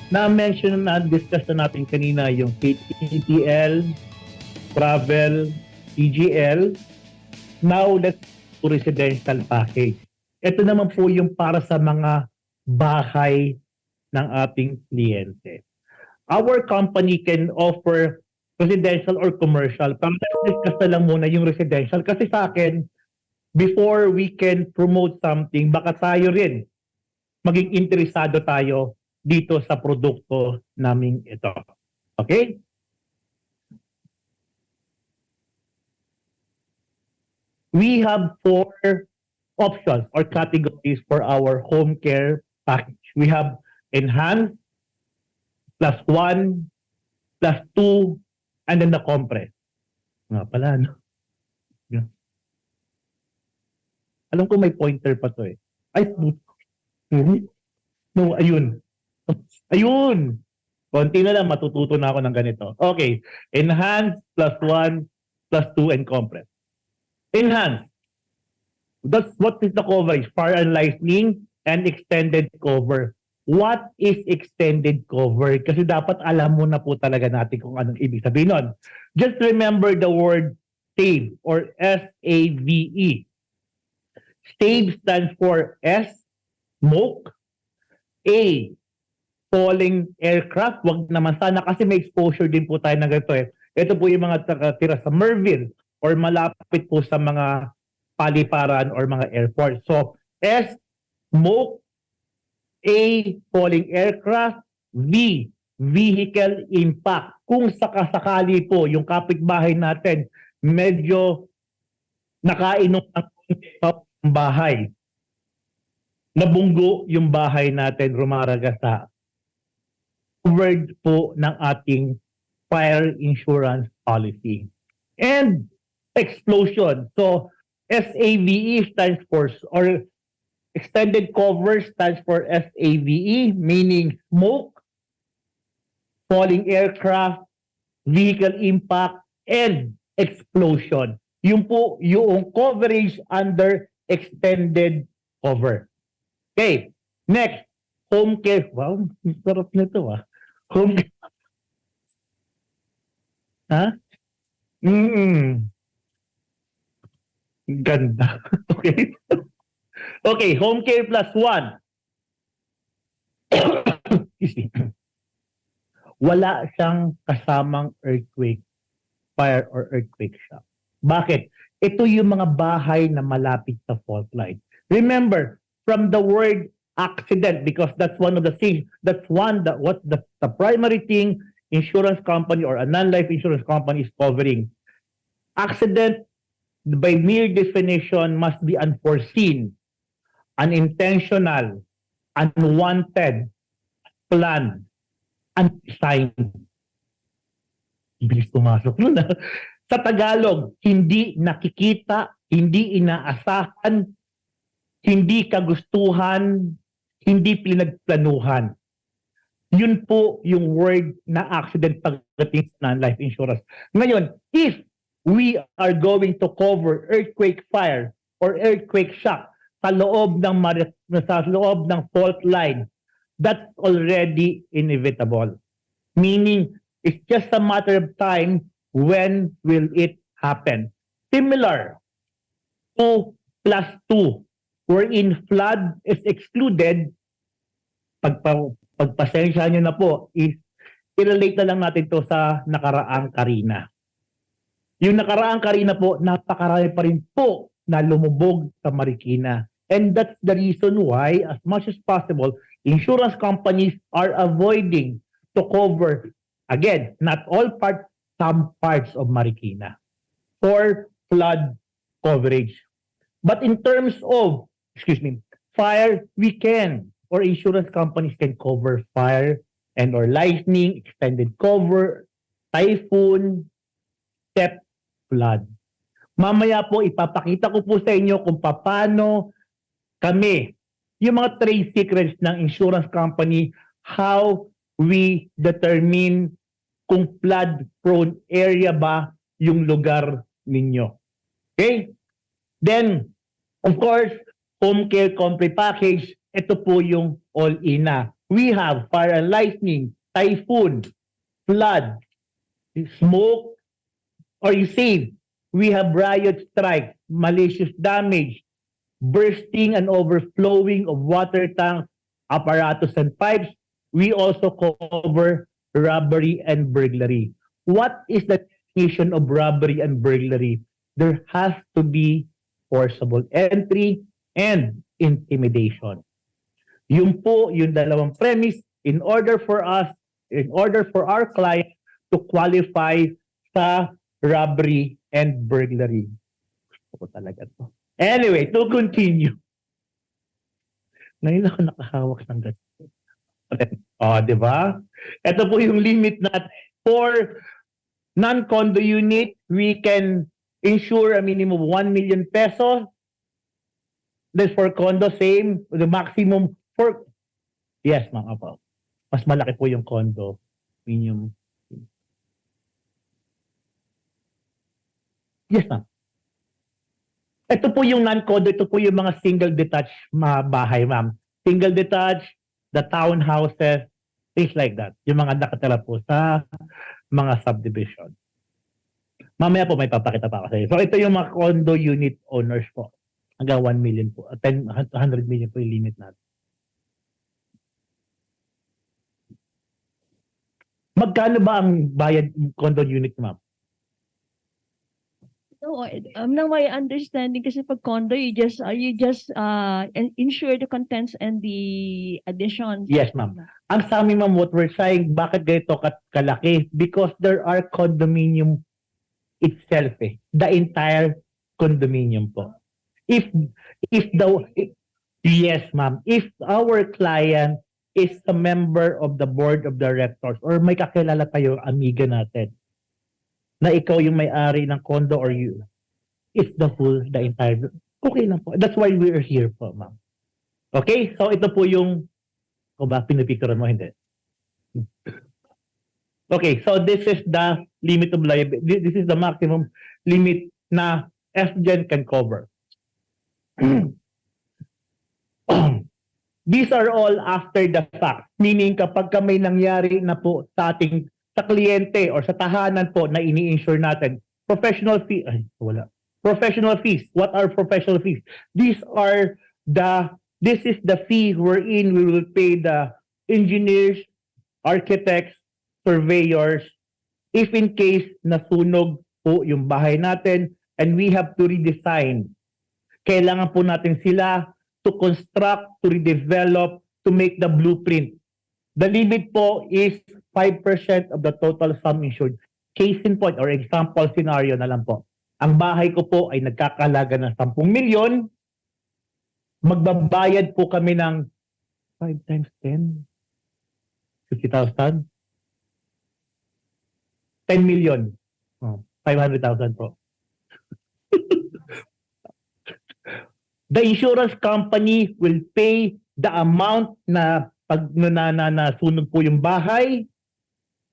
Na-mention na discuss na natin kanina yung KTL, travel, TGL. Now, let's to residential package. Ito naman po yung para sa mga bahay ng ating kliyente. Our company can offer residential or commercial. Pero let's discuss na lang muna yung residential. Kasi sa akin, before we can promote something, baka tayo rin maging interesado tayo dito sa produkto namin ito. Okay? We have 4 options or categories for our home care package. We have enhanced, +1, +2, and then the compress. Nga pala, no? Alam ko may pointer pa to eh. Ay, no, ayun. Ayun! Konti na lang, matututo na ako ng ganito. Okay. Enhance, +1, +2, and compress. Enhance. That's what is the coverage? Fire and lightning and extended cover. What is extended cover? Kasi dapat alam mo na po talaga natin kung anong ibig sabihin nun. Just remember the word SAVE or S-A-V-E. SAVE stands for S, smoke, A, falling aircraft. Wag naman sana kasi may exposure din po tayo na ganito eh. Ito po yung mga tira sa Merville or malapit po sa mga paliparan or mga airport. So, S, smoke, A, falling aircraft, V, vehicle impact. Kung sakasakali po yung kapitbahay natin medyo nakainom ng bahay, nabunggo yung bahay natin, rumaragasa, covered po ng ating fire insurance policy. And explosion. So, SAVE stands for, or extended cover stands for SAVE, meaning smoke, falling aircraft, vehicle impact, and explosion. Yung po yung coverage under extended cover. Okay, next, home care. Wow, sarap nito ah. Home care. Ha? Ganda. Okay. Okay, home care +1. Wala siyang kasamang earthquake, fire, or earthquake shock. Bakit? Ito yung mga bahay na malapit sa fault line. Remember, from the word accident, because that's one of the things, that's one that what the primary thing insurance company or a non-life insurance company is covering. Accident, by mere definition, must be unforeseen, unintentional, unwanted, planned, unsigned. Bilis pumasok nun. Sa Tagalog, hindi nakikita, hindi inaasahan, hindi kagustuhan, hindi pinagplanuhan. Yun po yung word na accident pagdating sa non-life insurance. Ngayon, if we are going to cover earthquake, fire, or earthquake shock sa loob ng fault line, that's already inevitable. Meaning, it's just a matter of time when will it happen. Similar to +2, wherein flood is excluded, pagpasensya nyo na po, i-relate na lang natin to sa nakaraang Karina. Yung nakaraang Karina po, napakarami pa rin po na lumubog sa Marikina. And that's the reason why, as much as possible, insurance companies are avoiding to cover, again, not all parts, some parts of Marikina for flood coverage. But in terms of, fire, we can, or insurance companies can cover fire and or lightning, extended cover, typhoon, step flood. Mamaya po ipapakita ko po sa inyo kung paano kami, yung mga trade secrets ng insurance company, how we determine kung flood-prone area ba yung lugar ninyo. Okay? Then, of course, home care complete package, ito po yung all-in na. we have fire and lightning, typhoon, flood, smoke, or you save. We have riot strikes, malicious damage, bursting and overflowing of water tanks, apparatus and pipes. We also cover robbery and burglary. What is the definition of robbery and burglary? There has to be forcible entry and intimidation. Yung po, yung dalawang premise, in order for our client to qualify sa robbery and burglary. Gusto ko talaga to. Anyway, to continue. Ngayon ako nakahawak ng ganito. Di ba? Ito po yung limit natin. For non-condo unit, we can insure a minimum of 1 million pesos. Then for condo, same. The maximum for... Yes, mga po. Mas malaki po yung condo. Minimum. Yes, ma'am. Ito po yung non-condo, ito po yung mga single detached bahay, ma'am. Single detached, the townhouses, things like that. Yung mga nakatira po sa mga subdivision. Mamaya po may papakita pa ako sa iyo. So ito yung mga condo unit owners po. Hanggang 1 million po. 100 million po yung limit natin. Magkano ba ang bayad condo unit, ma'am? No, now my understanding kasi pag condo, you just insure the contents and the additions. Yes, ma'am. Ang sa amin, ma'am, what we're saying, bakit ganito kalaki? Because there are condominium itself, the entire condominium po. Yes, ma'am. If our client is a member of the board of directors or may kakilala tayo, amiga natin, na ikaw yung may-ari ng condo or you, it's the entire, okay lang po. That's why we're here po, ma'am. Okay? So ito po yung, pinipicturean mo, hindi. Okay, so this is the limit of liability. This is the maximum limit na FGen can cover. These are all after the fact. Meaning kapag may nangyari na po sa kliyente or sa tahanan po na ini-insure natin, professional fee, professional fees. What are professional fees? This is the fee wherein we will pay the engineers, architects, surveyors, if in case nasunog po yung bahay natin and we have to redesign. Kailangan po natin sila to construct, to redevelop, to make the blueprint. The limit po is 5% of the total sum insured. Case in point or example scenario na lang po. Ang bahay ko po ay nagkakalaga ng 10 milyon. Magbabayad po kami ng 5 times 10, 50,000. 10 million. 500,000 po. The insurance company will pay the amount na pag nasunog po yung bahay,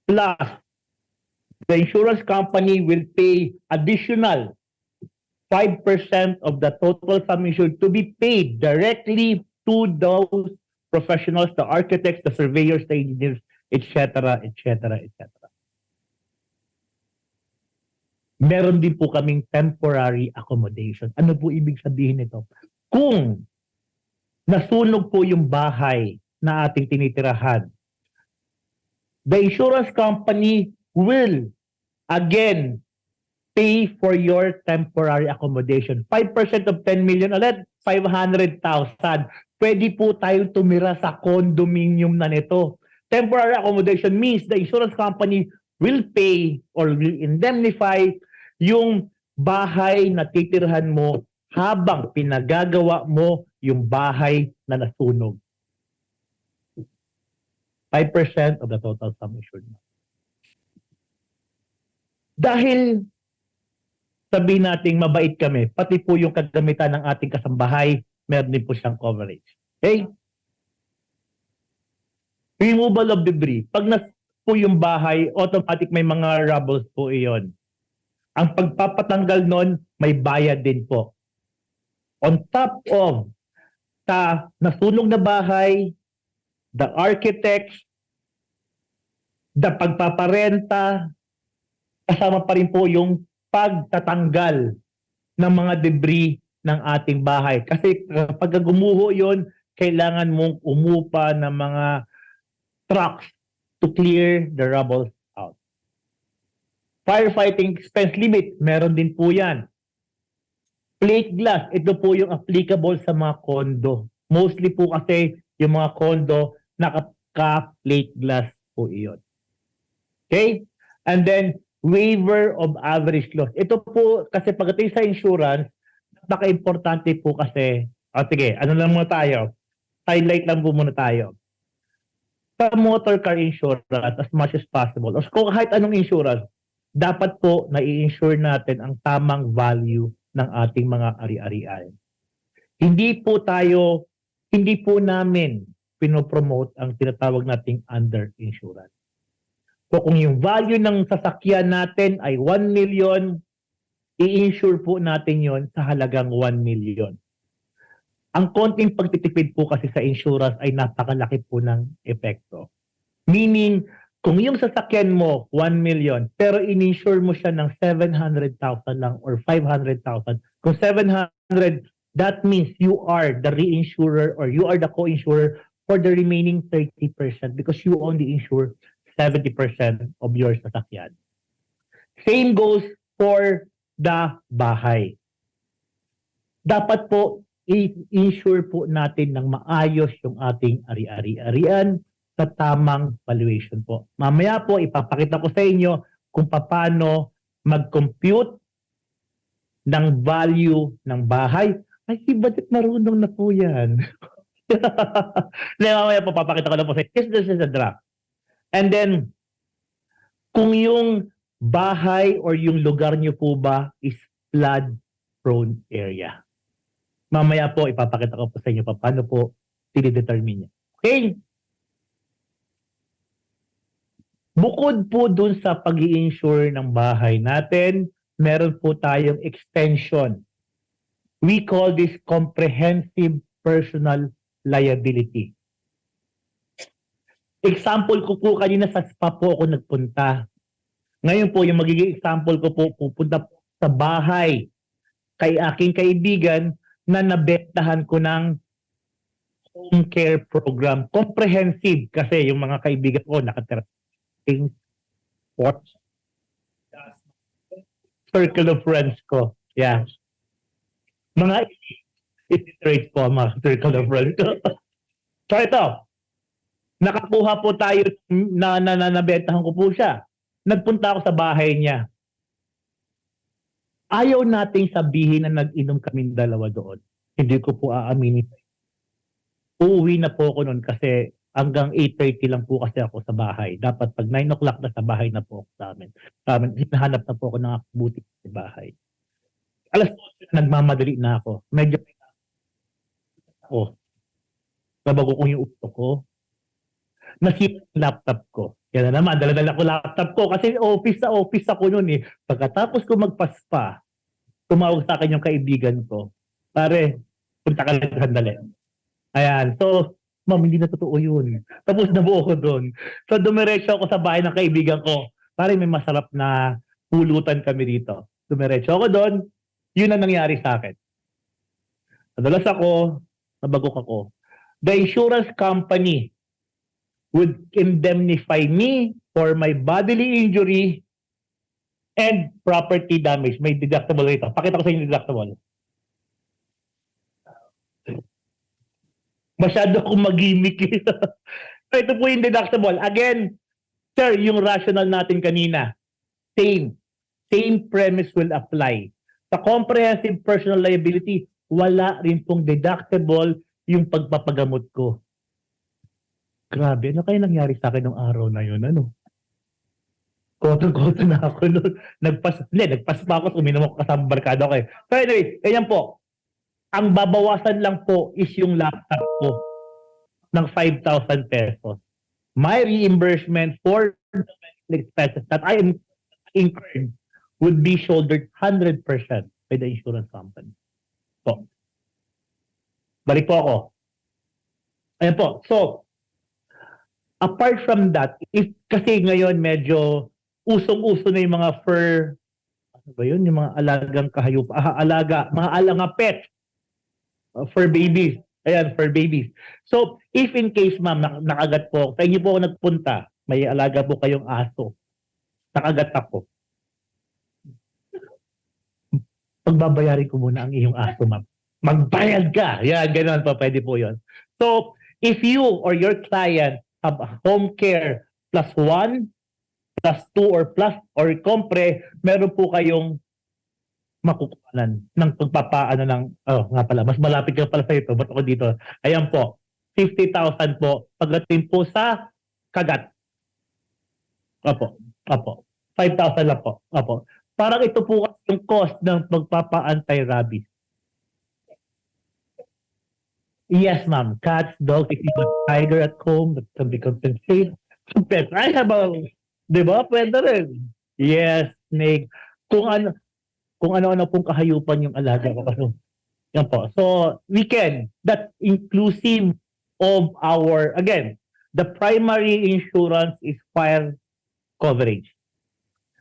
plus the insurance company will pay additional 5% of the total sum insured to be paid directly to those professionals, the architects, the surveyors, the engineers, etc., etc., etc. Meron din po kaming temporary accommodation. Ano po ibig sabihin nito? Kung nasunog po yung bahay na ating tinitirahan, the insurance company will again pay for your temporary accommodation. 5% of 10 million ulit, 500,000. Pwede po tayo tumira sa condominium na nito. Temporary accommodation means the insurance company will pay or will indemnify yung bahay na titirhan mo habang pinagagawa mo yung bahay na nasunog. 5% of the total sum insured. Dahil sabihin nating mabait kami, pati po yung kagamitan ng ating kasambahay, meron din po siyang coverage. Okay? Removal of debris. Pag po yung bahay, automatic may mga rubbles po iyon. Ang pagpapatanggal nun, may bayad din po. On top of sa nasunog na bahay, the architects, the pagpaparenta, kasama pa rin po yung pagtatanggal ng mga debris ng ating bahay. Kasi kapag gumuho yon, kailangan mong umupa ng mga trucks to clear the rubble out. Firefighting expense limit, meron din po yan. Plate glass, ito po yung applicable sa mga condo. Mostly po kasi yung mga condo, naka-plate glass po iyon. Okay? And then, waiver of average loss. Ito po, kasi pagdating sa insurance, napaka-importante po kasi, sige, ano lang muna tayo? Highlight lang po muna tayo. Sa motor car insurance, as much as possible, o kung kahit anong insurance, dapat po na-i-insure natin ang tamang value ng ating mga ari-arian. Hindi po namin pinopromote ang tinatawag nating under insurance. So kung yung value ng sasakyan natin ay 1 million, i-insure po natin yon sa halagang 1 million. Ang konting pagtitipid po kasi sa insurance ay napakalaki po ng epekto. Meaning, kung yung sasakyan mo 1 million, pero in-insure mo siya ng 700,000 lang or 500,000, kung 700, that means you are the reinsurer or you are the co-insurer for the remaining 30% because you only insure 70% of your sasakyan. Same goes for the bahay. Dapat po i-insure po natin ng maayos yung ating ari-arian sa tamang valuation po. Mamaya po ipapakita ko sa inyo kung paano mag-compute ng value ng bahay. Ay, si Budget marunong na po yan. Mamaya po papakita ko na po sa inyo. This is a draft. And then, kung yung bahay or yung lugar nyo po ba is flood-prone area. Mamaya po, ipapakita ko po sa inyo paano po tinidetermine niya. Okay? Bukod po dun sa pag-i-insure ng bahay natin, meron po tayong extension. We call this comprehensive personal liability. Example ko po kanina sa spa po ako nagpunta. Ngayon po, yung magiging example ko po, pupunta po sa bahay kay aking kaibigan na nabentahan ko ng home care program. Comprehensive kasi yung mga kaibigan ko nakatira sports circle of friends ko. Yeah. Mga illiterate po mga circle of friends ko. So ito, nakakuha po tayo na nabentahan ko po siya. Nagpunta ako sa bahay niya. Ayaw nating sabihin na nag-inom kaming dalawa doon. Hindi ko po aaminin. Uuwi na po ako noon kasi hanggang 8:30 lang po kasi ako sa bahay. Dapat pag 9 o'clock na sa bahay na po ako sa amin. Hinahanap na po ako ng buti sa bahay. Alas 8, nagmamadali na ako. Medyo nabago ko yung usto ko. Nasira yung laptop ko. Yan na naman, dala-dala ko laptop ko kasi office sa office ako noon eh. Pagkatapos ko magpaspa, tumawag sa akin yung kaibigan ko. Pare, punta ka lang sandali. Ayan. So, ma'am, hindi na totoo yun. Tapos nabuo ko doon. So, dumiretso ako sa bahay ng kaibigan ko. Pare, may masarap na pulutan kami dito. Dumiretso ako doon. Yun ang nangyari sa akin. Nadalas ako, nabagok ako. The insurance company would indemnify me for my bodily injury and property damage. May deductible rito. Pakita ko sa inyo yung deductible. Masyado akong mag-gimmick. So ito po yung deductible. Again, sir, yung rational natin kanina. Same. Same premise will apply. Sa comprehensive personal liability, wala rin pong deductible yung pagpapagamot ko. Grabe, ano kaya nangyari sa akin nung araw na yun? Ano? Koto-koto na ako noon. Nagpas pa ako, uminom ako kasama barkada ko eh. So anyway, ganyan po. Ang babawasan lang po is yung laptop ko ng 5,000 pesos. My reimbursement for the expenses that I am incurred would be shouldered 100% by the insurance company. So, balik po ako. Ayan po. So, Apart from that, if kasi ngayon medyo usong-uso na yung mga fur, ano ba yun? Yung mga alagang kahayop, mga alaga pet, fur babies. Ayan, fur babies. So, if in case ma'am, nakagat po, sa inyo po ako nagpunta, may alaga po kayong aso, nakagat ako, pagbabayarin ko muna ang iyong aso, ma'am. Magbayad ka! Yan, gano'n po, pwede po yun. So, if you or your client have a home care plus 1, plus 2, or plus, or compre, meron po kayong makukuhanan ng pagpapaano ng, nga pala, mas malapit ka pala sa ito, ba't ako dito? Ayan po, 50,000 po, pagdating po sa kagat. Opo, opo. 5,000 lang po. Opo. Parang ito po yung cost ng pagpapa-anti-rabies. Yes, ma'am. Cats, dogs, if you have a tiger at home, that can be compensated. Pets, I have a, di ba? Pwede rin. Yes, snake. Kung ano-ano pong kahayupan yung alaga ko. Kasi, yan po. So, we can. That's inclusive of our, again, the primary insurance is fire coverage.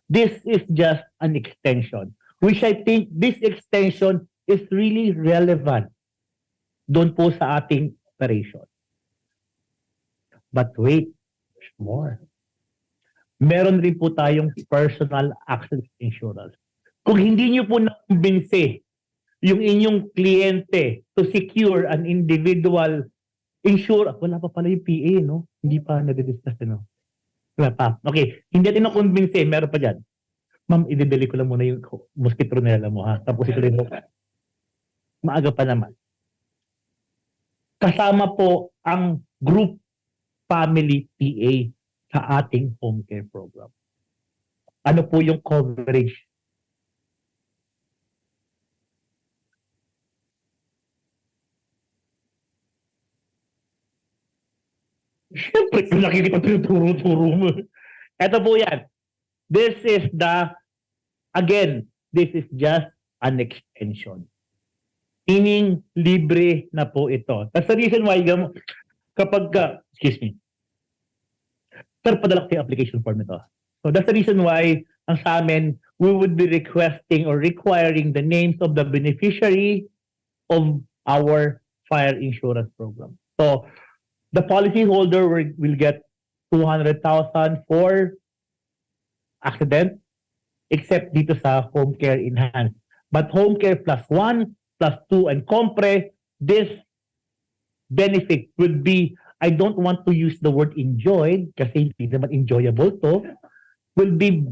This is just an extension, which I think this extension is really relevant doon po sa ating operation. But wait, there's more. Meron rin po tayong personal accident insurance. Kung hindi nyo po nakumbinse yung inyong kliyente to secure an individual wala pa pala yung PA, no? Hindi pa nadidiscuss, no? Wala pa. Okay, hindi natin nakumbinse, meron pa dyan. Ma'am, idedeli ko lang muna yung mosquitronella mo, ha? Tapos ito rin mo. Maaga pa naman. Kasama po ang group family PA sa ating home care program. Ano po yung coverage? Siyempre, kung nakikita tinuturo-turo mo. Ito po yan. This is this is just an extension. Meaning, libre na po ito. That's the reason why, excuse me, sir, padala ko yung application form ito. So that's the reason why, ang sa amin, we would be requesting or requiring the names of the beneficiary of our fire insurance program. So, the policyholder will get 200,000 for accident, except dito sa home care enhanced. But home care plus 1, plus 2, and compre, this benefit will be, I don't want to use the word enjoyed, kasi hindi naman enjoyable to, will be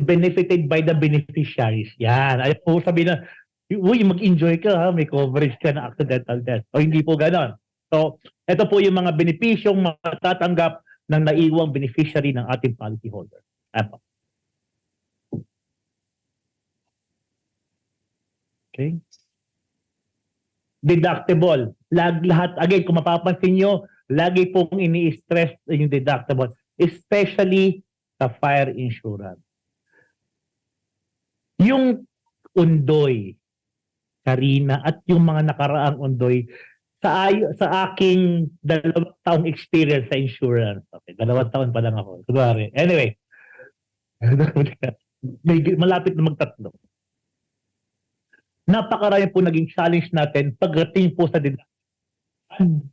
benefited by the beneficiaries. Yan. Ayaw po sabihin na, uy, mag-enjoy ka ha, may coverage ka na accidental death. O hindi po ganon. So, ito po yung mga benepisyong matatanggap ng naiwang beneficiary ng ating policyholder. Apo. Okay. Deductible. Lahat, again, kung mapapansin nyo, lagi pong ini-stress yung deductible, especially sa fire insurance. Yung undoy, Karina, at yung mga nakaraang undoy, sa aking 2 taong experience sa insurance. Okay, 2 taon pa lang ako. Kunwari. Anyway, malapit na magtatlo. Napakarami po naging challenge natin pagdating po sa deductible.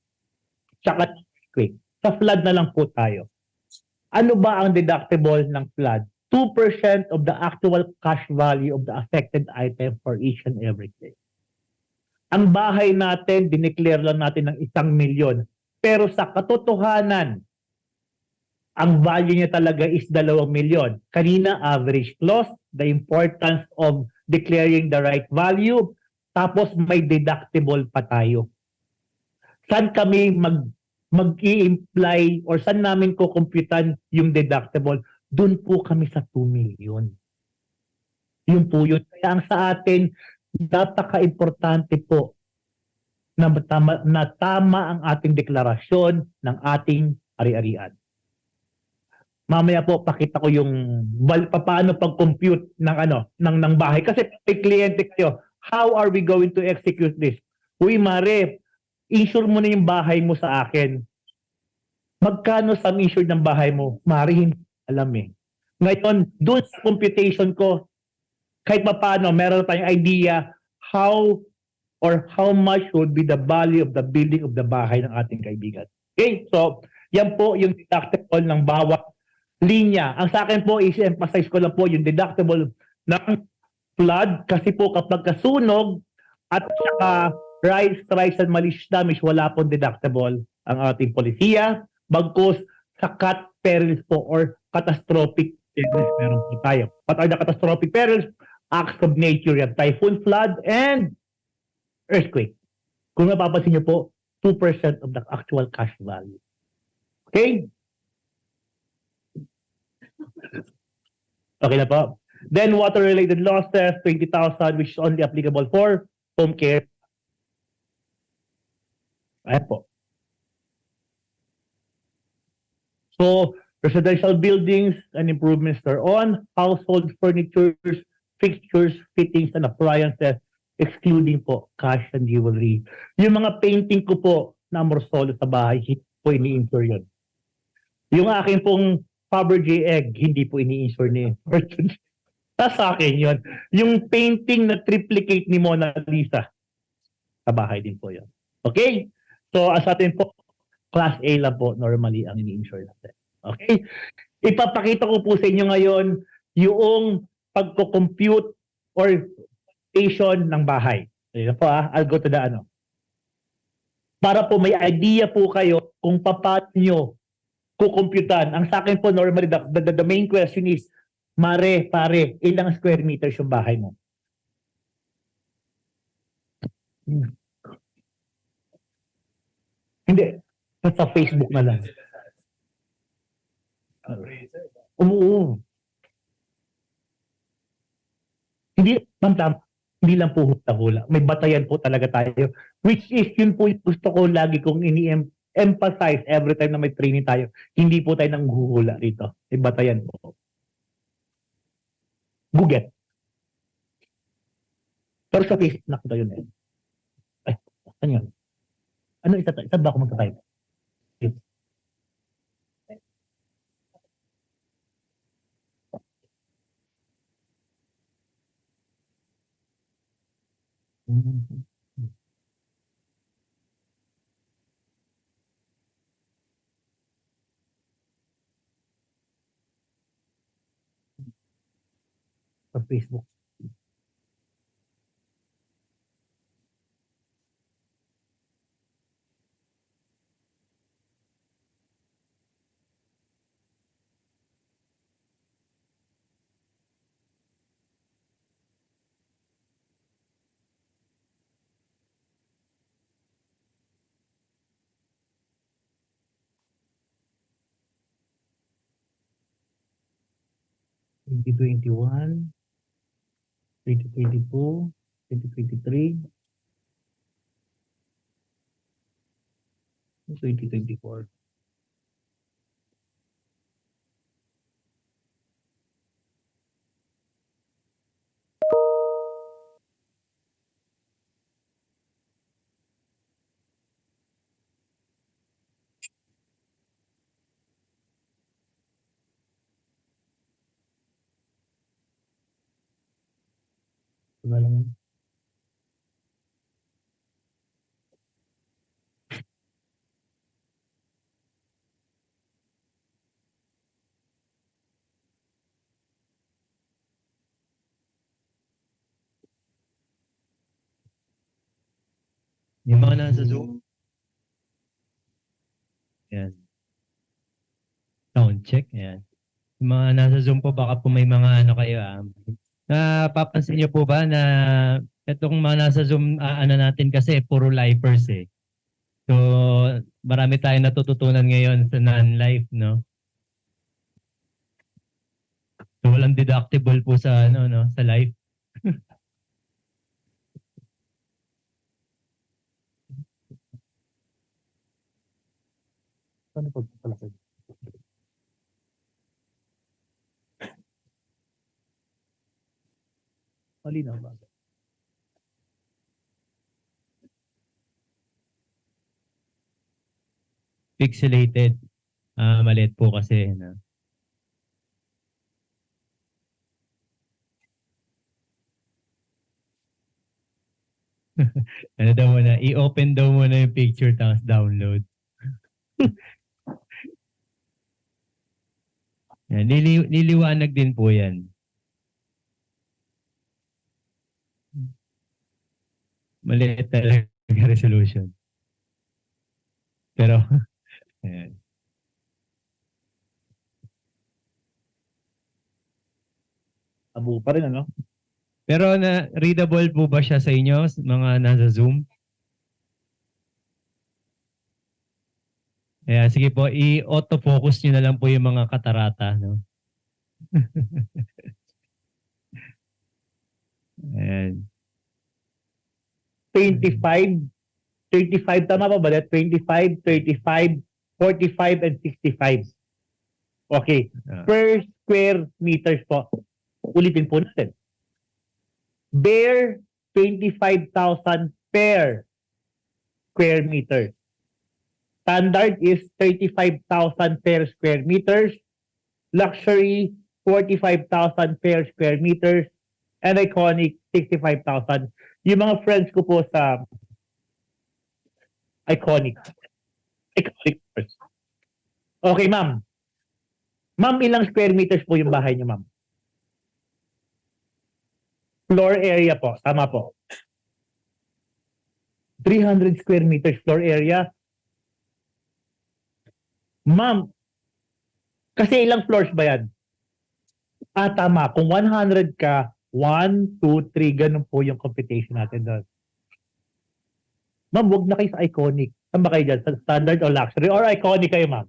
Tsaka quick. Sa flood na lang po tayo. Ano ba ang deductible ng flood? 2% of the actual cash value of the affected item for each and every claim. Ang bahay natin, dineclare lang natin ng 1 milyon. Pero sa katotohanan, ang value niya talaga is 2 milyon. Kanina, average loss, the importance of declaring the right value, tapos may deductible pa tayo. Saan kami mag-i-imply or saan namin kukumputan yung deductible? Doon po kami sa 2 million. Yun po yun. Kaya ang sa atin, napaka-importante po na tama ang ating deklarasyon ng ating ari-arian. Mamaya po pakita ko yung paano pag-compute ng bahay kasi may kliyente kayo. How are we going to execute this? Uy, Mare, insure mo na yung bahay mo sa akin. Magkano sum insured ng bahay mo? Mari, hindi alam eh. Ngayon, doon sa computation ko, kahit pa paano, meron tayong idea how or how much would be the value of the building of the bahay ng ating kaibigan. Okay? So, yan po yung deductible ng bawat linya. Ang sa akin po, i-emphasize ko lang po yung deductible ng flood kasi po kapag kasunog at saka rise and malicious damage, wala pong deductible ang ating polisiya. Bagkus sa cat perils po or catastrophic perils meron po tayo. What are the catastrophic perils? Acts of nature yan. Typhoon, flood, and earthquake. Kung napapansin niyo po, 2% of the actual cash value. Okay? Okay na po. Then water-related losses, 20,000, which is only applicable for home care. Ayan po. So, residential buildings and improvements thereon, household furnitures, fixtures, fittings, and appliances, excluding po cash and jewelry. Yung mga painting ko po na amorsolo sa bahay, hindi po ini-insure yun. Yung akin pong Fabergé egg, hindi po ini-insure ni Fortune. Sa akin yun. Yung painting na triplicate ni Mona Lisa, sa bahay din po yun. Okay? So, sa atin po, Class A lang po normally ang ini-insure natin. Okay? Ipapakita ko po sa inyo ngayon yung pagko-compute or station ng bahay. Ayun po I'll go to the ano. Para po may idea po kayo kung paano nyo kukumputan. Ang sa akin po normally, the main question is, Mare, pare, ilang square meters yung bahay mo? Hindi. Sa Facebook na lang. Oo. Hindi, ma'am, hindi lang po hula-hula. May batayan po talaga tayo. Which is, yun po yung gusto ko lagi kong ini-emphasize every time na may training tayo. Hindi po tayo nang huhula rito. May batayan po. Google. Pero sa Facebook, nakita yun eh. Ay, ano yun? Ano isa ba ako magta-type? Sa Facebook. Twenty 2021, 2022, 2023, 2024. Wala lang yun. Yung mga nasa Zoom. Yan. Sound check. Yan. Yung mga nasa Zoom po, baka po may mga ano kayo. Napapansin niyo po ba na itong mga nasa Zoom ano natin kasi puro lifers eh. So marami tayong natututunan ngayon sa non-life, no? So walang deductible po sa ano no, sa life. Ano po pala sa'yo? Malinaw ba? pixelated. Maliit po kasi. No? Ano daw muna, i-open daw muna yung picture tapos download. Yan, niliwanag din po yan. Maliit talaga resolution. Pero, ayan. Abo pa rin, ano? Pero na readable po ba siya sa inyo, mga nasa Zoom? Kaya sige po, i-autofocus nyo na lang po yung mga katarata. No? Ayan. 25, 35, tama ba ba? 25, 35, 45, and 65. Okay. Ah. Per square meters po. Ulitin po natin. Bare 25,000 per square meter. Standard is 35,000 per square meters. Luxury 45,000 per square meters. And iconic 65,000. Yung mga friends ko po sa iconic. Iconic first. Okay, ma'am. Ma'am, ilang square meters po yung bahay niyo, ma'am? Floor area po. Tama po. 300 square meters floor area. Ma'am, kasi ilang floors ba yan? Tama. Kung 100 ka, 1, 2, 3, ganun po yung computation natin doon. Ma'am, huwag na kayo sa iconic. Saan ba kayo dyan? Sa standard o luxury? Or iconic kayo, ma'am?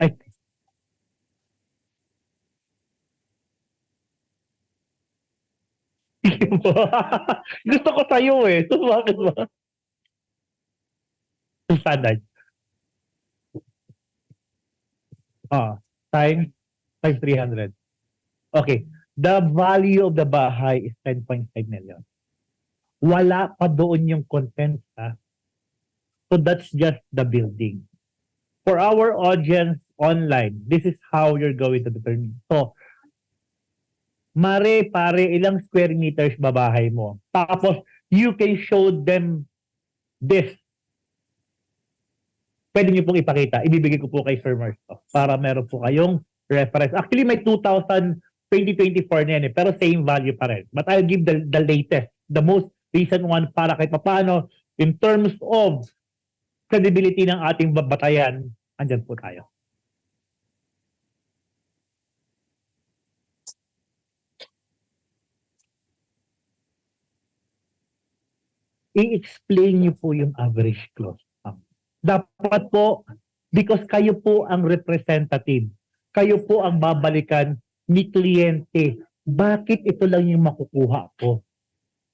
Ay. Gusto ko sa'yo eh. So, bakit ba? Standard. Times 300. Okay. The value of the bahay is 10.5 million. Wala pa doon yung contents, ha? So that's just the building. For our audience online, this is how you're going to determine. So, Mare, pare, ilang square meters ba bahay mo? Tapos, you can show them this. Pwede niyo pong ipakita. Ibibigay ko po kay Sir Marco para meron po kayong reference. Actually, may 2024 na yan eh, pero same value pa rin. But I'll give the latest, the most recent one para kahit paano in terms of credibility ng ating batayan, andyan po tayo. I-explain niyo po yung average close. Dapat po, because kayo po ang representative, kayo po ang babalikan ni kliyente. Bakit ito lang yung makukuha ko?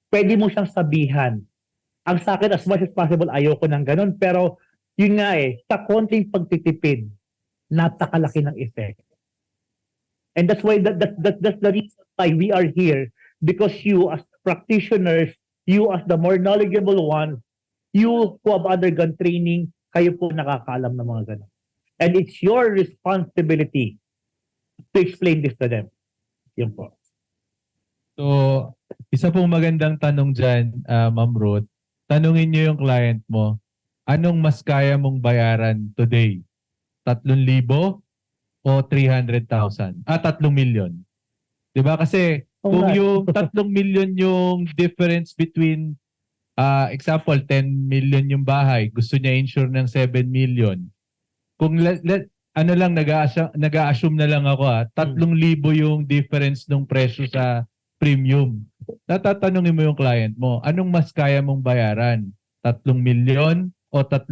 Pwede mo siyang sabihan. Ang sa akin, as much as possible, ayoko ng ganun. Pero, yun nga eh, sa konting pagtitipid, napakalaki ng effect. And that's why, that's the reason why we are here. Because you, as practitioners, you as the more knowledgeable one, you who have undergone training, kayo po nakakaalam ng mga ganun. And it's your responsibility to explain this to them. Yun po. So, isa pong magandang tanong dyan, Ma'am Ruth, tanungin niyo yung client mo, anong mas kaya mong bayaran today? 3,000 o 300,000? 3 million. Diba? Kasi kung yung 3 million yung difference between example, 10 million yung bahay, gusto niya insure ng 7 million. Kung ano lang, nag-a-assume na lang ako 3,000 yung difference ng presyo sa premium. Tatatanungin mo yung client mo, anong mas kaya mong bayaran? 3 million o 3,000?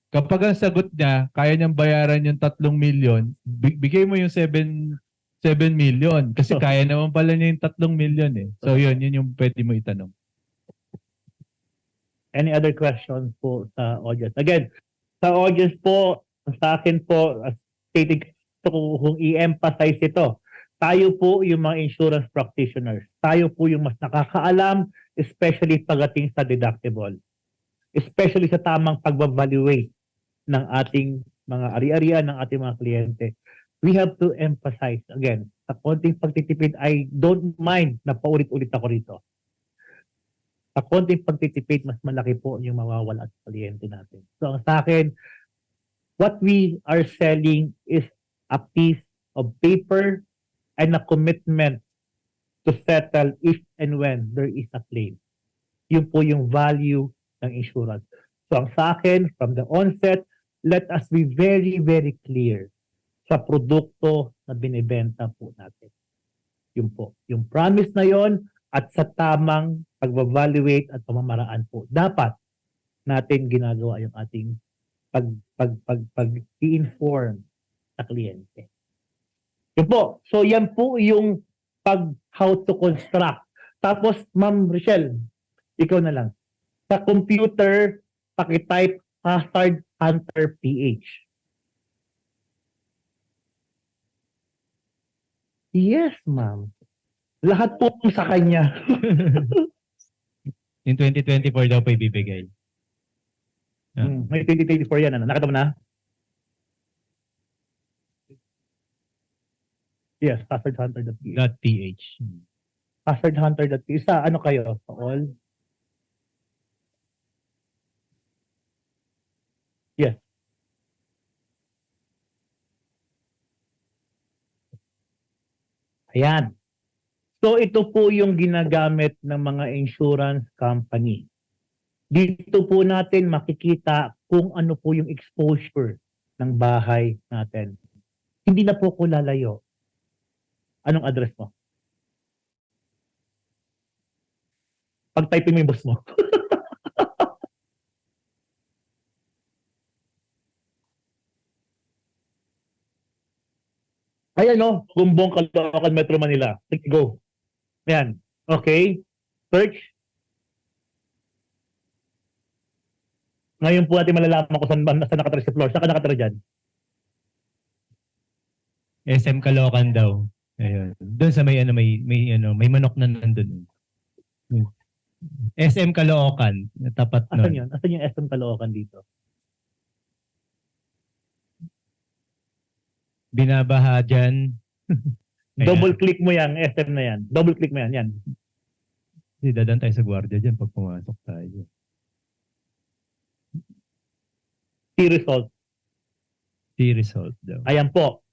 Kapag ang sagot niya, kaya niyang bayaran yung 3 million, bigay mo yung 7 million. Kasi kaya naman pala niya yung 3 million eh. So yun yung pwede mo itanong. Any other questions po sa audience? Again, sa audience po, sa akin po, stating ko kung i-emphasize ito, tayo po yung mga insurance practitioners. Tayo po yung mas nakakaalam, especially pagdating sa deductible. especially sa tamang pag-evaluate ng ating mga ari-arian ng ating mga kliyente. We have to emphasize, again, sa konting pagtitipid, I don't mind na paulit-ulit ako rito. Sa konting pagtitipid, mas malaki po yung mawawala sa kliyente natin. So sa akin, what we are selling is a piece of paper and a commitment to settle if and when there is a claim. Yun po yung value ng insurance. So ang sa akin, from the onset, let us be very, very clear sa produkto na binibenta po natin. Yun po. Yung promise na yon at sa tamang pag-evaluate at pamamaraan po. Dapat natin ginagawa yung ating pag-i-inform sa kliyente. Yun po. So yan po yung how to construct. Tapos, Ma'am Rochelle, ikaw na lang. Sa computer, pakitype Hazard Hunter PH. Yes, ma'am. Lahat po sa kanya. Yung 2024 daw po ibibigay. May 2024 yan. Ano? Nakita mo na? Yes, hazardhunter.ph. .ph. Hazardhunter.ph. Sa ano kayo? Sa all? Yes. Ayan. So ito po yung ginagamit ng mga insurance company. Dito po natin makikita kung ano po yung exposure ng bahay natin. Hindi na po ko lalayo. Anong address mo? Pag-typing mo yung boss mo. Ayan o, Gumbong, Caloocan, Metro Manila. Sige, go. Ayan. Okay. Search. Ngayon po natin malalaman kung saan nakatira si Flor. Saan ka nakatira dyan? SM Caloocan daw. Ayun. Doon sa may may manok na nandun. SM Caloocan, tapat Asan nun. yun? Asan yung SM Caloocan dito? Binabaha dyan. Ayan. Double click mo yan, SM na yan. Double click mo yan. Yan. Kasi dadaan tayo sa gwardiya dyan pag pumasok tayo. T-result. T-result daw. Ayan po.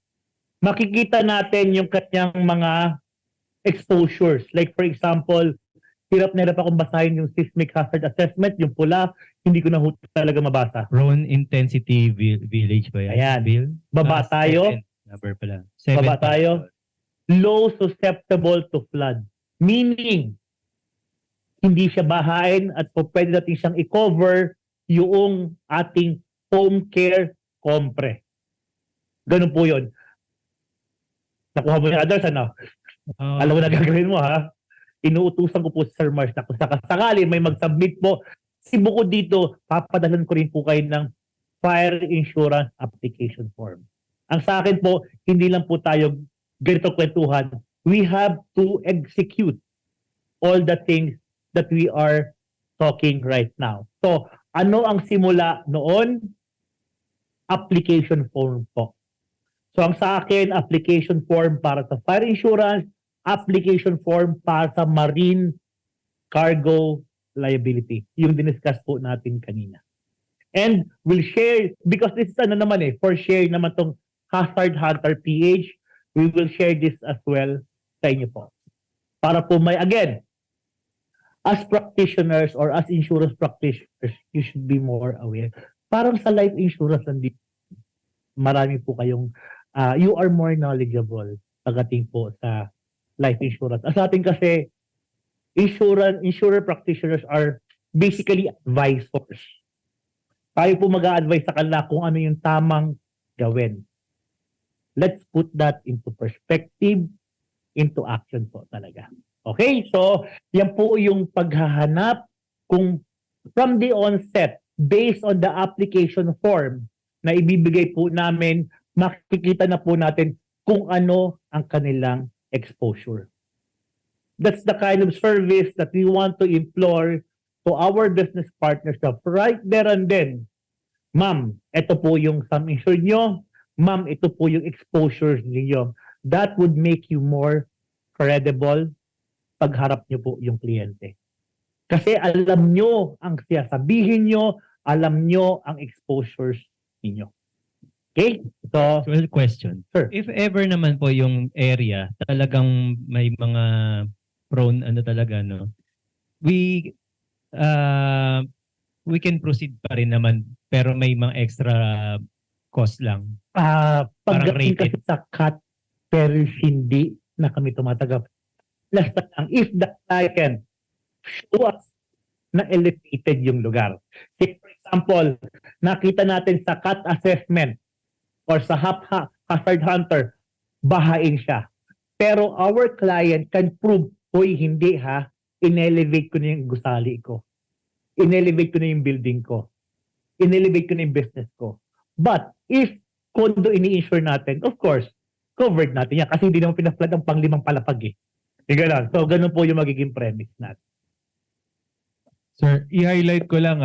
Makikita natin yung kanyang mga exposures. Like for example, hirap na hirap akong basahin yung seismic hazard assessment, yung pula, hindi ko na talaga mabasa. Drone Intensity Village ba yan? Ayan. Bill? Baba tayo. Number pala. Baba tayo. Low susceptible to flood. Meaning, hindi siya bahain at po pwede natin siyang i-cover yung ating home care compre. Ganun po yun. Nakuha mo yung address, ano? Alam mo na gagawin mo, ha? Inuutusan ko po si Sir Mars na kung sakali may mag-submit po, si bukod dito, papadalan ko rin po kayo ng fire insurance application form. Ang sa akin po, hindi lang po tayo ganito kwentuhan. We have to execute all the things that we are talking right now. So, ano ang simula noon? Application form po. So, ang sa akin, application form para sa fire insurance, application form para sa marine cargo liability. Yung diniscuss po natin kanina. And we'll share, because this is ano naman for share naman tong Hazard Hunter PH, we will share this as well sa inyo po. Para po may, again, as practitioners or as insurance practitioners, you should be more aware. Parang sa life insurance, marami po kayong, you are more knowledgeable pagdating po sa life insurance. Sa atin kasi, insurer practitioners are basically advisors. Tayo po mag-a-advise sa kanila kung ano yung tamang gawin. Let's put that into perspective, into action po talaga. Okay? So, yan po yung paghahanap kung from the onset, based on the application form na ibibigay po namin, makikita na po natin kung ano ang kanilang exposure. That's the kind of service that we want to implore to our business partners na right there and then, ma'am, ito po yung sum insured nyo, ma'am, ito po yung exposures niyo. That would make you more credible pagharap nyo po yung kliyente. Kasi alam nyo ang sasabihin nyo, alam nyo ang exposures ninyo. Okay? So, Well, question. sir. If ever naman po yung area talagang may mga prone talaga, no? We can proceed pa rin naman pero may mga extra cost lang. Parang Pagdating rated. kasi sa cut, pero hindi na kami tumatagap. Last lang, if the client show us na elevated yung lugar. Say, for example, nakita natin sa cut assessment or sa hazard hunter, bahain siya. Pero our client can prove, hoy, hindi ha, in-elevate ko na yung gusali ko. In-elevate ko na yung building ko. In-elevate ko na yung business ko. But if condo ini-insure natin, of course, covered natin yan kasi hindi naman pinaflag ang pang-5 palapag eh. Ganun. So, ganun po yung magiging premise natin. Sir, i-highlight ko lang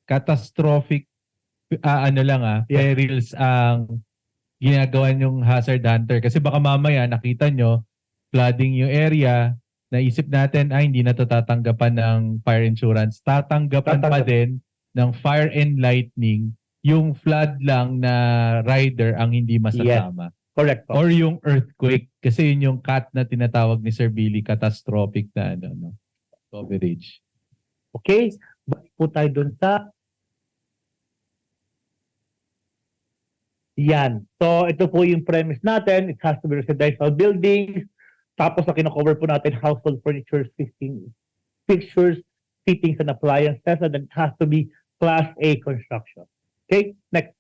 catastrophic Yeah. perils ang ginagawa yung hazard hunter. Kasi baka mamaya nakita nyo, flooding yung area, naisip natin, hindi na to tatanggapan ng fire insurance. Tatanggapan pa din ng fire and lightning, yung flood lang na rider ang hindi masasama. Correct po. Or yung earthquake. Kasi yun yung CAT na tinatawag ni Sir Billy, catastrophic na coverage. Okay? Balik po tayo dun sa yan. So, ito po yung premise natin. It has to be residential buildings. Tapos, na kino-cover po natin household furniture, fixtures, fittings, and appliances. And it has to be Class A construction. Okay? Next.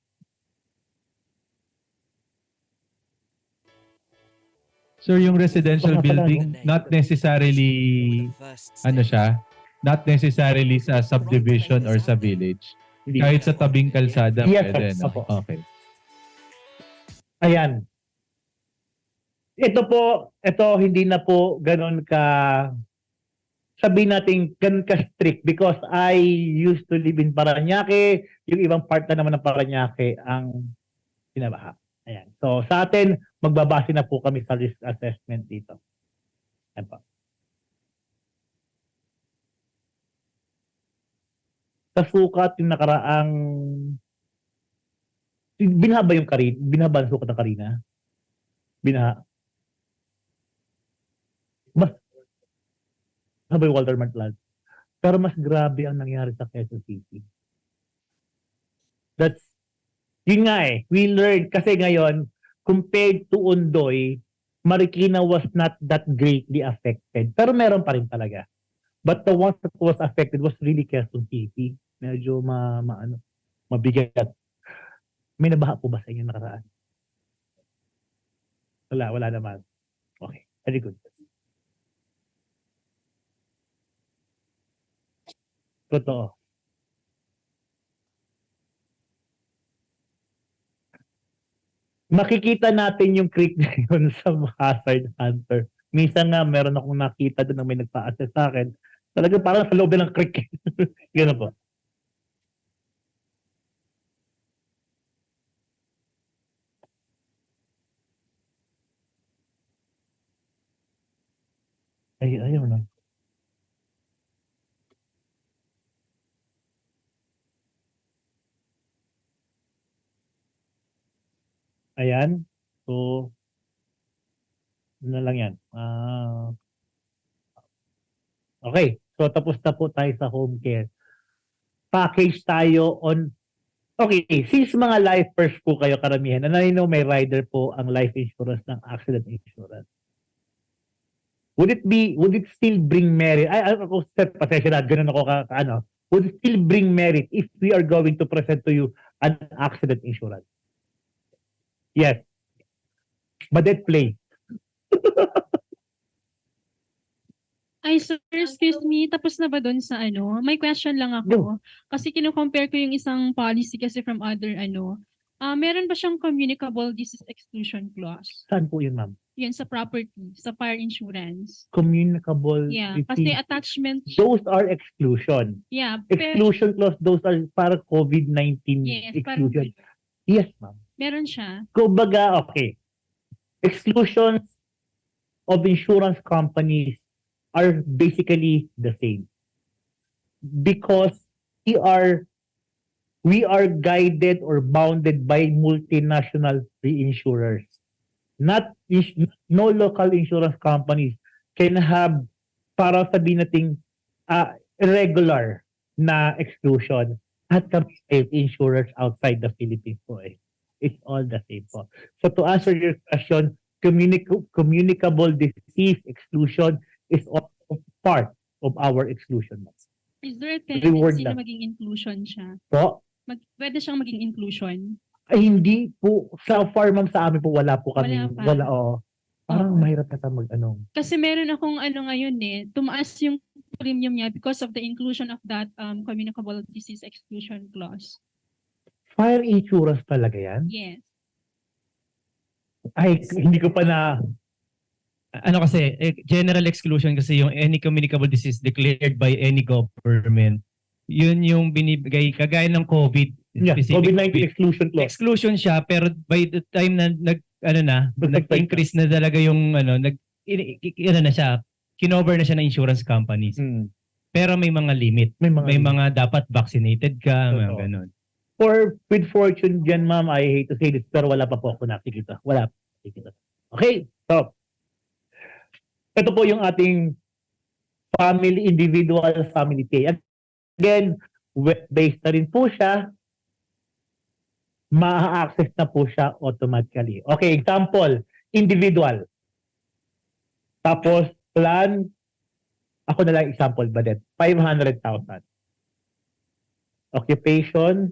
So yung residential Oo nga pala, building, not necessarily, not necessarily sa subdivision or sa village. Hindi. Kahit sa tabing kalsada, Yes, pwede, sir. no? Opo. Okay. Ayan. Ito po, hindi na po ganun ka, sabihin natin ganun ka strict because I used to live in Parañaque, yung ibang part na naman ng Parañaque ang binabaha. Ayan. So sa atin, magbabase na po kami sa risk assessment dito. Ayan po. Sa sukat, yung nakaraang binaha ba yung Karina? Binaha ba ang sukat ng Karina? Binaha. Mas ba yung Walter Martland? Pero mas grabe ang nangyari sa Quezon City. That's, yun nga eh. We learned, kasi ngayon, compared to Ondoy, Marikina was not that greatly affected. Pero meron pa rin talaga. But the one that was affected was really Quezon City. Medyo mabigat. May nabaha po ba sa inyo nakaraan? Wala naman. Okay, very good. Totoo. Makikita natin yung creek na yun sa hazard hunter. Minsan nga, meron akong nakita doon na may nagpa-assess sa akin. Talaga parang sa loob ng creek. Gano'n po. Ayaw na. Ayan. So, na lang yan. Okay. So, tapos na po tayo sa home care. Package tayo on... Okay, since mga lifers po kayo karamihan, and I know may rider po ang life insurance ng accident insurance. Would it still bring merit? Ako, pasensya na, ganun ako would it still bring merit if we are going to present to you an accident insurance? Yes. But that play. Ay, sir, excuse me. Tapos na ba doon sa May question lang ako. Kasi kino-compare ko yung isang policy kasi from other meron ba siyang communicable disease exclusion clause? Saan po yun, ma'am? Yun sa property, sa fire insurance. Communicable Yeah, kasi disease. attachment, Those are exclusion. yeah, pero Exclusion clause, those are para COVID-19 yes, parang exclusion. Yes, ma'am. meron siya. Kumbaga, okay. Exclusions of insurance companies are basically the same. Because we are guided or bounded by multinational reinsurers. No local insurance companies can have, para sabihin nating irregular na exclusion at kami insurers outside the Philippines po eh. It's all the same po. So to answer your question, communicable disease exclusion is also part of our exclusion. Is there a Reward tendency na lang. maging inclusion siya? Po, Pwede siyang maging inclusion? ay hindi po, sa far ma'am sa amin po, wala po kami, Wala pa. wala, oo. Parang Oo. mahirap na mag-ano. Kasi meron akong ngayon tumaas yung premium niya because of the inclusion of that communicable disease exclusion clause. Fire insurance talaga yan? Yes. Ay, hindi ko pa na, Ano kasi, general exclusion kasi yung any communicable disease declared by any government. Yun yung binibigay, kagaya ng COVID. yeah, specific COVID-19 exclusion clause. exclusion siya, pero by the time na nag-increase na talaga yung na siya, kinover na siya ng insurance companies. Hmm. Pero may mga limit. May mga, May mga dapat vaccinated ka, mga Totoo. ganun. For with fortune dyan, ma'am, I hate to say this, pero wala pa po ako nakikita. Wala pa nakikita. Okay, so, ito po yung ating individual family pay. Again, web-based na rin po siya, ma-access na po siya automatically. Okay, example, individual. Tapos, plan, ako na lang example ba din, 500,000. Occupation,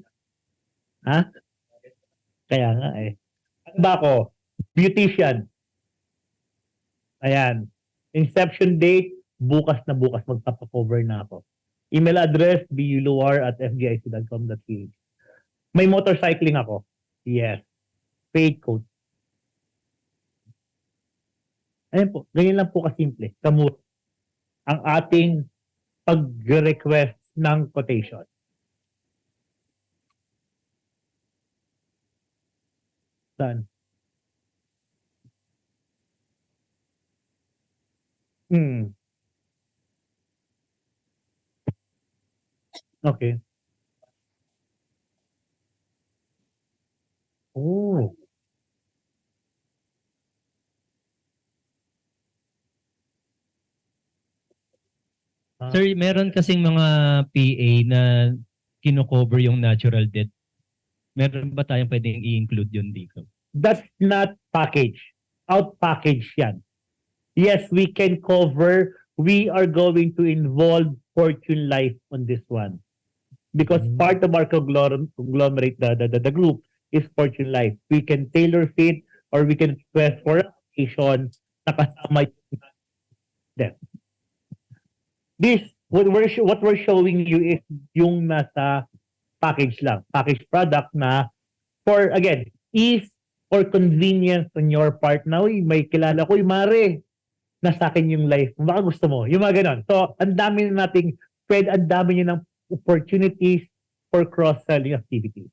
ha? Kaya nga eh. Ano ba ako? Beautician. Ayan. Inception date, bukas na bukas magpapacover na ako. Email address, buluar@fgic.com.ph. May motorcycling ako. Yes. Paid code. Ayan po. Ganyan lang po kasimple. Kamura. Ang ating pag-request ng quotation. Saan? Okay. Oh. Sir, meron kasing mga PA na kino-cover yung natural death. Meron ba tayong pwedeng i-include yun dito? That's not package. Out package yan. Yes, we can cover. We are going to involve Fortune Life on this one. Because part of our conglomerate, the group, is Fortune Life. We can tailor fit or we can request for application na kasama yung death. This, what we're showing you is yung nasa package lang. Package product na for, again, ease or convenience on your part. Now, may kilala ko, mare, nasa akin yung life. Baka gusto mo. Yung mga ganon. So, ang dami na nating, ang dami nyo ng opportunities for cross-selling activities.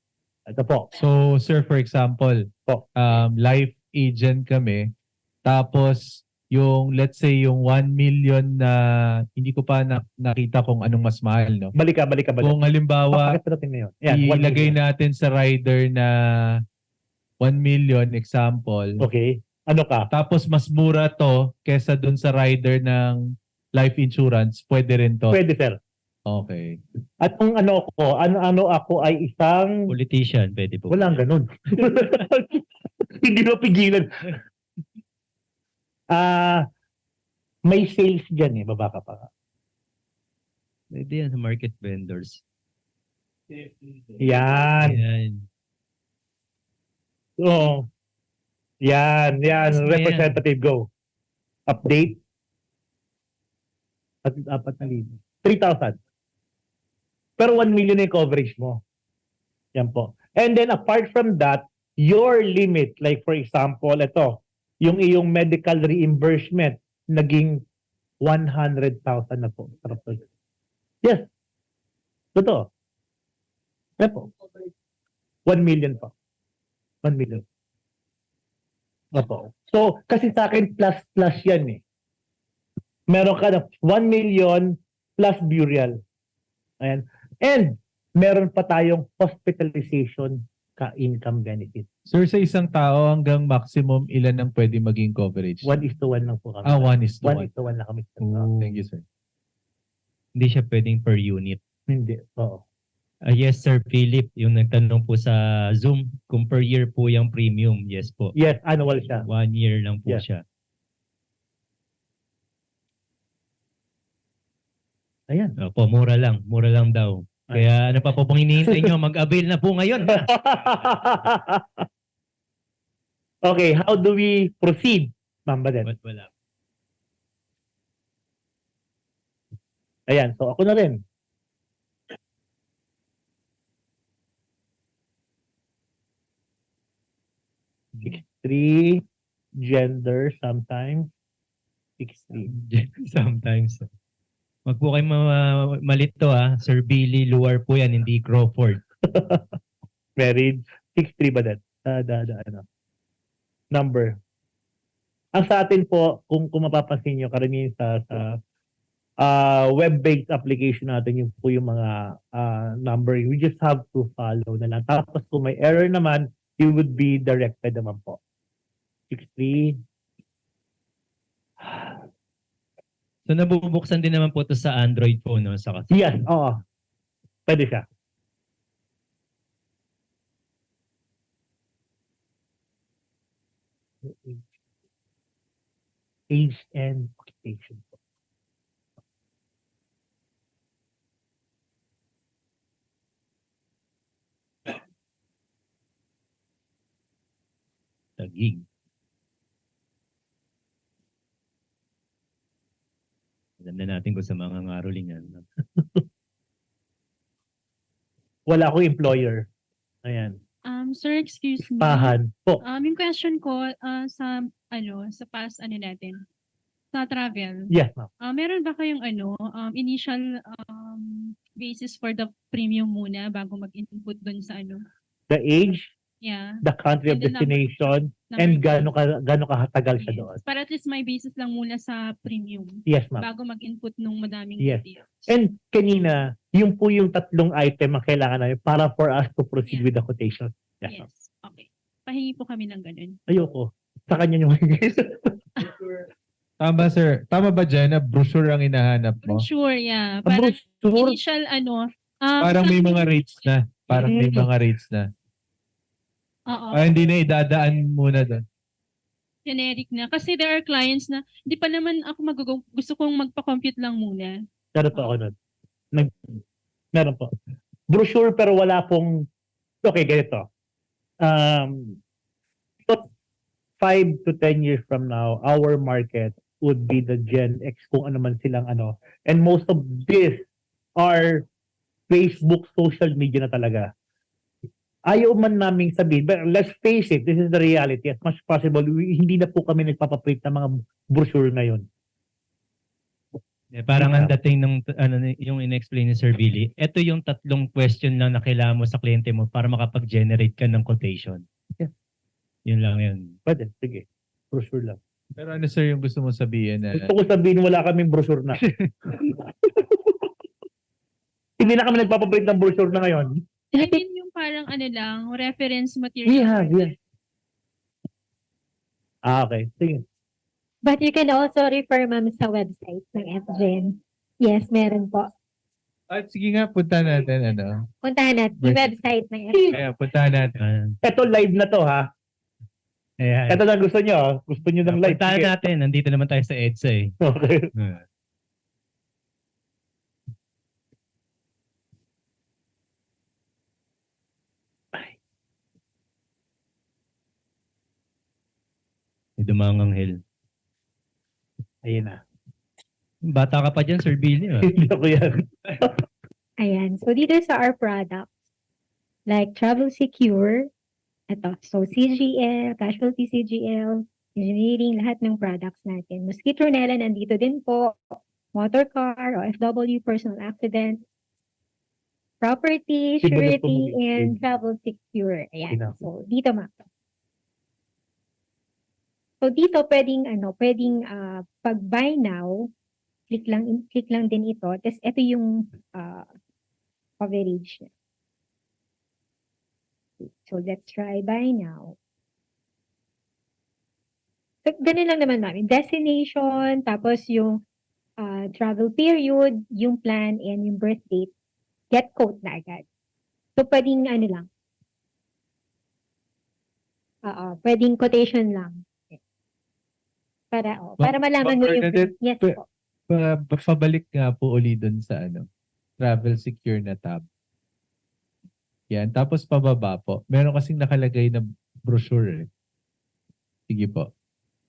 Ito po. So, sir, for example, Po. life agent kami, tapos yung, let's say, yung 1 million na hindi ko pa nakita kung anong mas mahal, no? Balik ka. Kung halimbawa, Papakita natin ngayon. Yan, 1 ilagay million. natin sa rider na 1 million, example, Okay. Ano ka? tapos mas mura to kesa dun sa rider ng life insurance, pwede rin to. Pwede, sir. Okay. At kung ano ako ay isang... Politician, pwede po. Walang ganun. Hindi mo pigilan. May sales dyan eh. Baba ka pa. Pwede yan sa market vendors. Yan. Yan. Oo. Yan. Yes, ma'am. Representative, go. Update. At 4,000. 3,000. Pero 1 million yung coverage mo. Yan po. And then apart from that, your limit, like for example, ito, yung iyong medical reimbursement naging 100,000 na po. Sarap to. Yes. Totoo. Yan po. 1 million po. 1 million. Opo. So, kasi sa akin, plus yan eh. Meron ka na 1 million plus burial. Ayan. And, meron pa tayong hospitalization ka-income benefit. Sir, sa isang tao hanggang maximum ilan ang pwede maging coverage? 1:1 lang po kami. 1:1. 1:1 lang kami. Thank you, sir. Hindi siya pwedeng per unit. Hindi. Oo. Yes, Sir Philip, yung nagtanong po sa Zoom, kung per year po yung premium, yes po. Yes, annual siya. 1 year lang po Yeah. siya. Ayan. Opo, mura lang daw. Kaya ano pa po pong hinihintay nyo? Mag-avail na po ngayon. Okay, how do we proceed, Ma'am Badet? Wala. Ayan, so ako na rin. Three, gender sometimes. 6'3". Sometimes. Wag po kayo malito Sir Billy Luar po yan, hindi Crawford. Married. 6'3" ba that? Ano? Number. Ang sa atin po, kung mapapansin nyo, karamihan sa web-based application natin, yung po yung mga number. We just have to follow na lang. Tapos kung may error naman, you would be directed naman po. 6'3". So nabubuksan din naman po to sa Android phone, no? Sa Yes, oo. Pwede siya. Age and occupation. Tagig. Alam na natin kung sa mga ngaroling yan. Wala akong employer. Ayan. Sir, excuse me. Pahan po. Yung question ko sa past natin, sa travel. Yes, ma'am. Meron ba kayong initial basis for the premium muna bago mag-input doon sa The age, Yeah. the country of And the number. destination, Number and two. gaano kahatagal siya Yes. doon. Para at least may basis lang muna sa premium Yes, ma'am. bago mag-input nung madaming Yes. details. And kanina, yung po yung tatlong item ang kailangan namin para for us to proceed Yeah. with the quotation. Yes, ma'am. Yes. Okay. Pahingi po kami ng ganun. Ayoko. Sa kanya yung Tama, sir. Tama ba dyan na brochure ang hinahanap mo? Sure, yeah. Para brochure. initial Parang may mga rates na. Parang may mga rates na. Oo. Hindi na idadaan muna doon. Generic na. Kasi there are clients na hindi pa naman ako gusto kong magpa-compute lang muna. Meron po ako nun. Meron po. Brochure pero wala pong, okay, ganito. 5 to 10 years from now, our market would be the Gen X kung ano man silang ano. And most of this are Facebook, social media na talaga. Ayaw man naming sabihin, but let's face it, this is the reality. As much possible, hindi na po kami nagpapaprint ng mga brochure ngayon. Parang Yeah. ang dating ng yung in-explain ni Sir Billy, ito yung tatlong question lang na kailangan mo sa kliyente mo para makapag-generate ka ng quotation. Yeah. Yun lang yun. Pwede, sige. Brochure lang. Pero ano, sir, yung gusto mo sabihin na Gusto ko sabihin wala kaming brochure na. Hindi na kami nagpapaprint ng brochure na ngayon. I mean, yung parang reference material. Yeah. Okay. Sige. But you can also refer, ma'am, sa website ng FGen. Yes, meron po. At sige nga, punta natin, Puntahan natin yung website ng FGen. Kaya, punta natin. Ito live na to ha. Ayan. Ito lang gusto nyo. Gusto nyo ng live. Puntahan Sige. natin. Nandito naman tayo sa EDSA eh. Okay. May dumangang hell. Ayun na. Bata ka pa dyan, Sir Billy. Hindi ako yan. Ayan. So, dito sa our products, like Travel Secure, ito. So, CGL, Casualty CGL, engineering, lahat ng products natin. Mosquitronella nandito din po, motor car, OFW, personal accident, property, Simulat surety, po mo and yun. travel secure. Ayan. Ina- So, dito ma. So, dito pwedeng pag buy now, click lang din ito. Tapos, ito yung coverage niya. So, let's try buy now. So, ganun lang naman namin. Destination, tapos yung travel period, yung plan, and yung birth date. Get quote na agad. So, pwedeng lang. Pwedeng quotation lang. Para malaman mo yung... Bernadette, Yes po. Pabalik nga po uli dun sa travel secure na tab. Yan. Tapos pababa po. Meron kasing nakalagay na brochure. Sige po.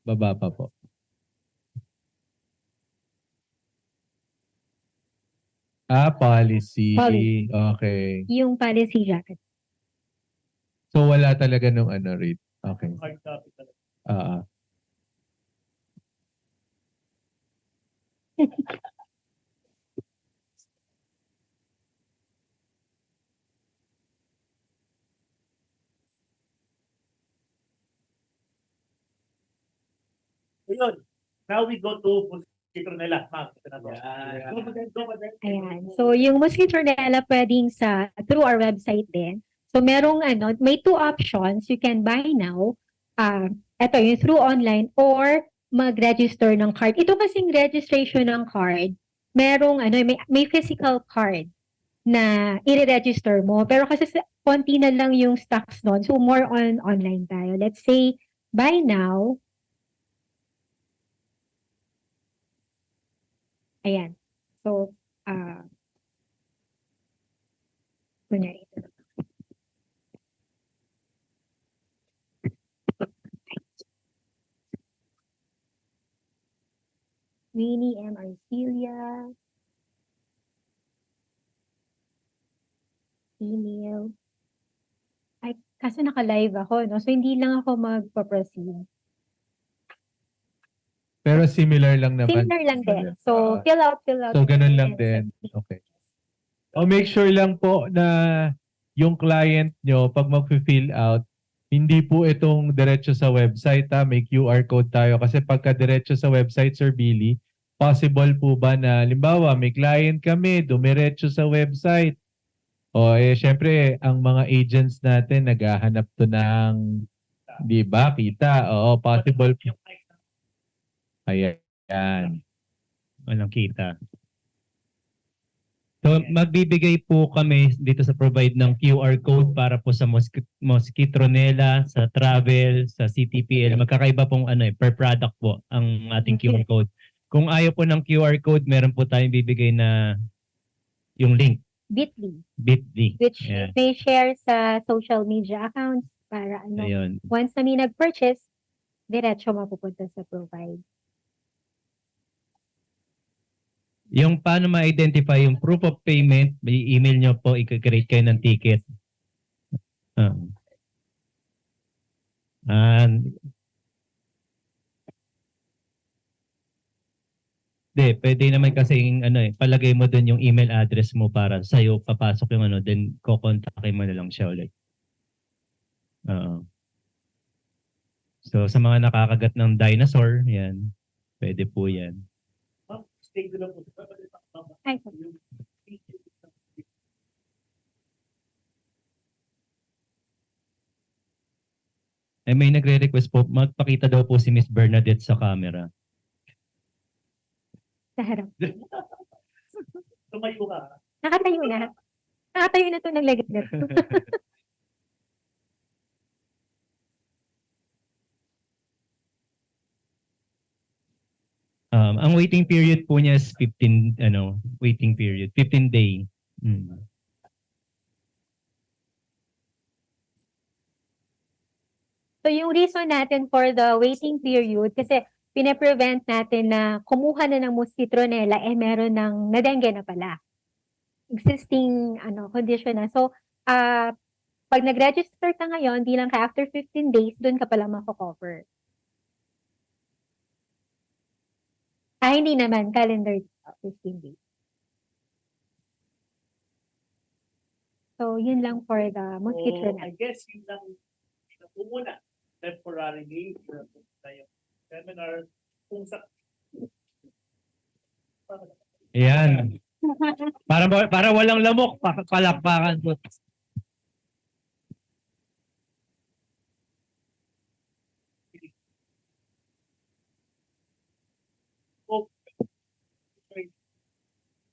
Baba pa po. Policy. Policy. Okay. Yung policy jacket. So wala talaga nung rate. Okay. Hard copy talaga. Ayun. Now we go to Citronella. Ma'am, ito na po. Ayan. So, yung Mosquitronella pwedeng through our website din. So, may two options. You can buy now. Ito, yung through online or mag-register ng card. Ito kasing registration ng card, may physical card na i-register mo. Pero kasi konti na lang yung stocks nun. So, more on online tayo. Let's say, buy now. Ayan. So, kunyari ito. Winnie M. Arcelia. Email. Ay, kasi naka-live ako, no? So, hindi lang ako magpa-proceed. Pero similar lang naman. Similar lang din. So, fill out. So ganun lang din. Okay. Make sure lang po na yung client nyo, pag mag-fill out, hindi po itong diretso sa website may QR code tayo. Kasi pagka diretso sa website, Sir Billy, possible po ba na, limbawa, may client kami, dumiretso sa website. Syempre, ang mga agents natin, naghahanap to ng, di ba, kita. Oo, possible. Ayan. Walang kita. So, magbibigay po kami dito sa provide ng QR code para po sa Mosquitronella, sa travel, sa CTPL. Magkakaiba pong per product po ang ating QR code. Kung ayaw po ng QR code, meron po tayong bibigay na yung link. Bit.ly. Which Yeah. may share sa social media accounts para Ayun. once na may nag-purchase, diretso mapupunta sa provide. Yung paano ma-identify yung proof of payment, may email nyo po, i-create kayo ng ticket. Pwede naman kasing palagay mo dun yung email address mo para sa'yo papasok yung then kukontakin mo na lang siya ulit. So sa mga nakakagat ng dinosaur, yan, pwede po yan. Stay ko lang po. Ay, May nagre-request po, magpakita daw po si Miss Bernadette sa camera. sa harap. Tumayo ka. Nakatayo na. Nakatayo na to ng lagat. Ang waiting period po niya is 15 waiting period, 15 day. So, yung reason natin for the waiting period, kasi pine-prevent natin na kumuha na ng Mosquitronella, meron ng na-dengue na pala. Existing condition na. So, pag nag-register ka ngayon, di lang ka after 15 days, doon ka pala mako-cover. Hindi naman. Calendar 15 days. So, yun lang for the mosquito So, I guess yun lang muna temporarily for yung seminar kung sa Ayan. Para walang lamok, palakpakan po.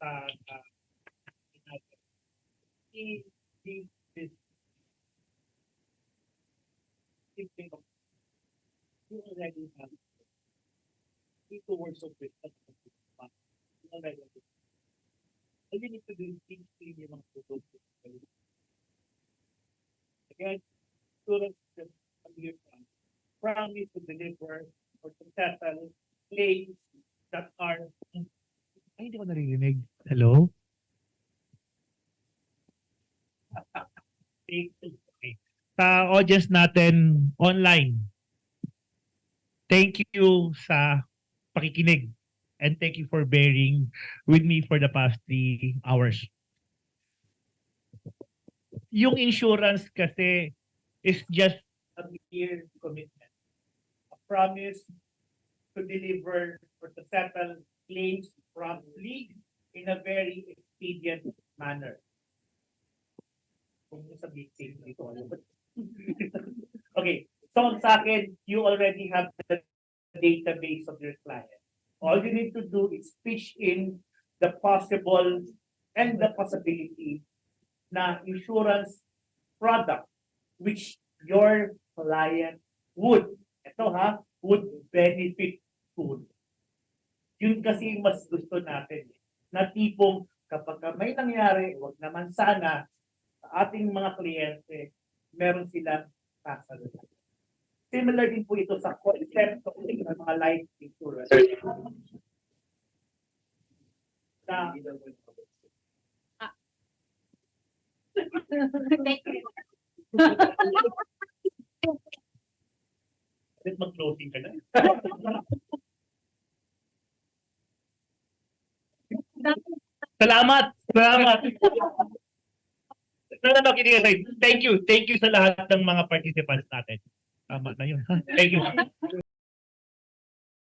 uh, the this thing of you already have 2 words of wisdom. All you need to do is think yung mga tutok. Again, students just promise to deliver or to settle claims that are ay, hindi ko naririnig. Hello? Okay. Sa audience natin online, thank you sa pakikinig and thank you for bearing with me for the past 3 hours. Yung insurance kasi is just a mere commitment. A promise to deliver or to settle claims promptly in a very expedient manner. Kung sabihin dito. Okay, so sa akin, you already have the database of your client. All you need to do is pitch in the possible and the possibility na insurance product which your client would benefit soon. Yun kasi mas gusto natin. Na tipong kapag may nangyari, wag naman sana sa ating mga kliyente, meron silang sasalutan. Similar din po ito sa concept ng mga life insurance. Na, mag-closing ka na. Salamat! Salamat! Thank you sa lahat ng mga participants natin. Tama na yun. Thank you.